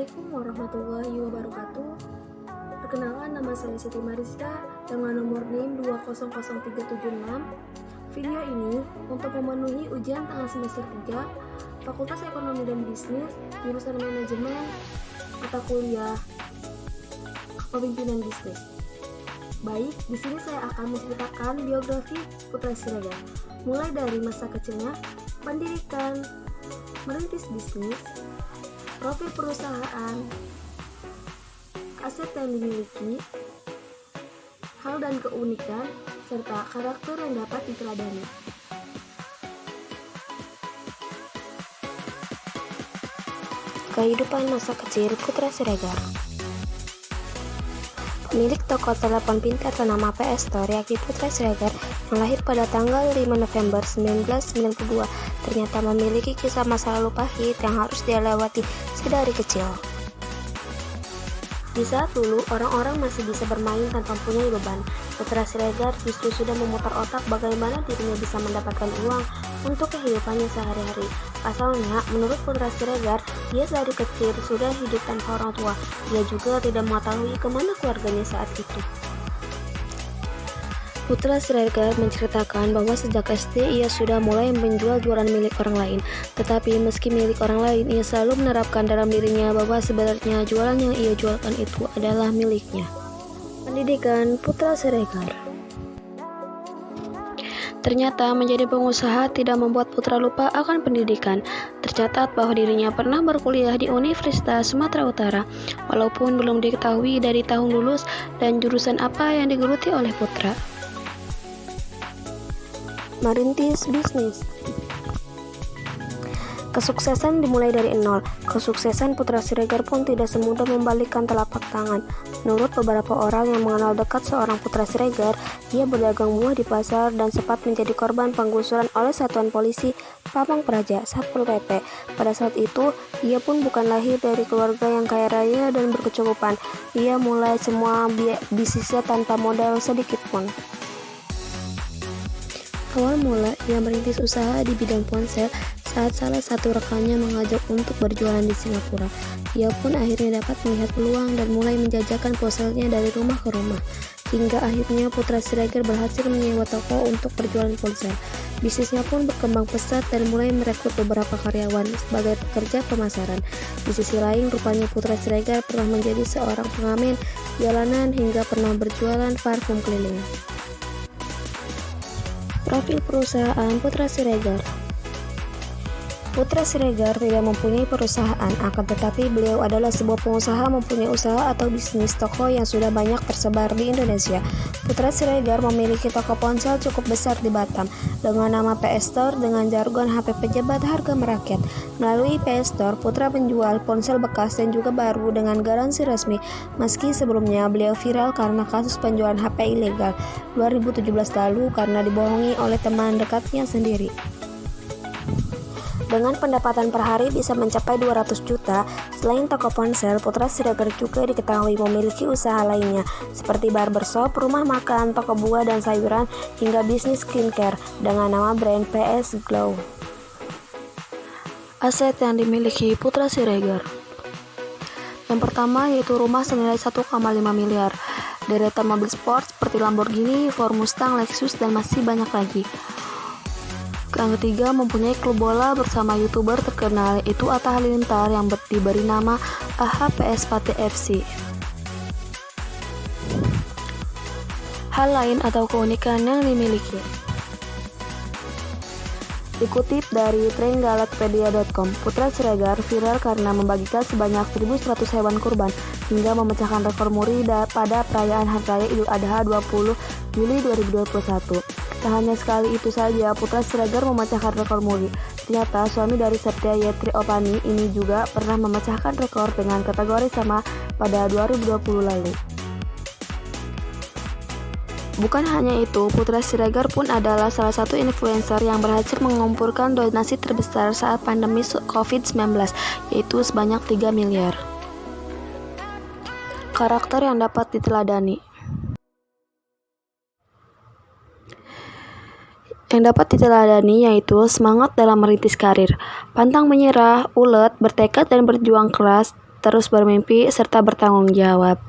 Assalamualaikum warahmatullahi wabarakatuh. Perkenalkan, nama saya Siti Mariska dengan nomor NIM 200376. Video ini untuk memenuhi ujian tengah semester 3 Fakultas Ekonomi dan Bisnis, jurusan Manajemen, mata kuliah Kepemimpinan Bisnis. Baik, di sini saya akan menceritakan biografi Putra Siregar, mulai dari masa kecilnya, pendidikan, merintis bisnis, profil perusahaan, aset yang dimiliki, hal dan keunikan, serta karakter yang dapat diteladani. Kehidupan masa kecil Putra Siregar. Pemilik toko telepon pintar ternama PS Store, yakni Putra Siregar, yang lahir pada tanggal 5 November 1992, ternyata memiliki kisah masa lalu pahit yang harus dia lewati sedari kecil. Di saat dulu orang-orang masih bisa bermain tanpa mempunyai beban, Putra Siregar justru sudah memutar otak bagaimana dirinya bisa mendapatkan uang untuk kehidupannya sehari-hari. Pasalnya, menurut Putra Siregar, dia dari kecil sudah hidup tanpa orang tua. Dia juga tidak mengetahui kemana keluarganya saat itu. Putra Siregar menceritakan bahwa sejak SD ia sudah mulai menjual jualan milik orang lain. Tetapi meski milik orang lain, ia selalu menerapkan dalam dirinya bahwa sebenarnya jualan yang ia jualkan itu adalah miliknya. Pendidikan Putra Siregar. Ternyata menjadi pengusaha tidak membuat Putra lupa akan pendidikan. Tercatat bahwa dirinya pernah berkuliah di Universitas Sumatera Utara, walaupun belum diketahui dari tahun lulus dan jurusan apa yang digeluti oleh Putra. Merintis bisnis. Kesuksesan dimulai dari nol. Kesuksesan Putra Siregar pun tidak semudah membalikkan telapak tangan. Menurut beberapa orang yang mengenal dekat seorang Putra Siregar, ia berdagang buah di pasar dan sempat menjadi korban penggusuran oleh Satuan Polisi Pamong Praja Satpol PP. Pada saat itu, ia pun bukan lahir dari keluarga yang kaya raya dan berkecukupan. Ia mulai semua bisnisnya tanpa modal sedikit pun. Awal mula, ia merintis usaha di bidang ponsel saat salah satu rekannya mengajak untuk berjualan di Singapura. Ia pun akhirnya dapat melihat peluang dan mulai menjajakan ponselnya dari rumah ke rumah. Hingga akhirnya Putra Siregar berhasil menyewa toko untuk berjualan ponsel. Bisnisnya pun berkembang pesat dan mulai merekrut beberapa karyawan sebagai pekerja pemasaran. Di sisi lain, rupanya Putra Siregar pernah menjadi seorang pengamen jalanan hingga pernah berjualan parfum keliling. Profil perusahaan Putra Siregar. Putra Siregar tidak mempunyai perusahaan, akan tetapi beliau adalah sebuah pengusaha mempunyai usaha atau bisnis toko yang sudah banyak tersebar di Indonesia. Putra Siregar memiliki toko ponsel cukup besar di Batam dengan nama PS Store dengan jargon HP pejabat harga merakyat. Melalui PS Store, Putra menjual ponsel bekas dan juga baru dengan garansi resmi. Meski sebelumnya beliau viral karena kasus penjualan HP ilegal 2017 lalu karena dibohongi oleh teman dekatnya sendiri. Dengan pendapatan per hari bisa mencapai 200 juta, selain toko ponsel, Putra Siregar juga diketahui memiliki usaha lainnya, seperti barbershop, rumah makan, toko buah dan sayuran, hingga bisnis skincare dengan nama brand PS Glow. Aset yang dimiliki Putra Siregar. Yang pertama yaitu rumah senilai 1,5 miliar, deretan mobil sport seperti Lamborghini, Ford Mustang, Lexus, dan masih banyak lagi. Yang ketiga, mempunyai klub bola bersama YouTuber terkenal, yaitu Atta Halilintar yang diberi nama AHPS Pati FC. Hal lain atau keunikan yang dimiliki. Dikutip dari Trenggalapedia.com, Putra Siregar viral karena membagikan sebanyak 1.100 hewan kurban hingga memecahkan rekor muri pada perayaan Hari Raya Idul Adha 20 Juli 2021. Tak hanya sekali itu saja, Putra Siregar memecahkan rekor muri. Ternyata suami dari Septia Yetri Opani ini juga pernah memecahkan rekor dengan kategori sama pada 2020 lalu. Bukan hanya itu, Putra Siregar pun adalah salah satu influencer yang berhasil mengumpulkan donasi terbesar saat pandemi COVID-19, yaitu sebanyak 3 miliar. Karakter yang dapat diteladani. Yang dapat diteladani yaitu semangat dalam merintis karir, pantang menyerah, ulet, bertekad dan berjuang keras terus bermimpi, serta bertanggung jawab.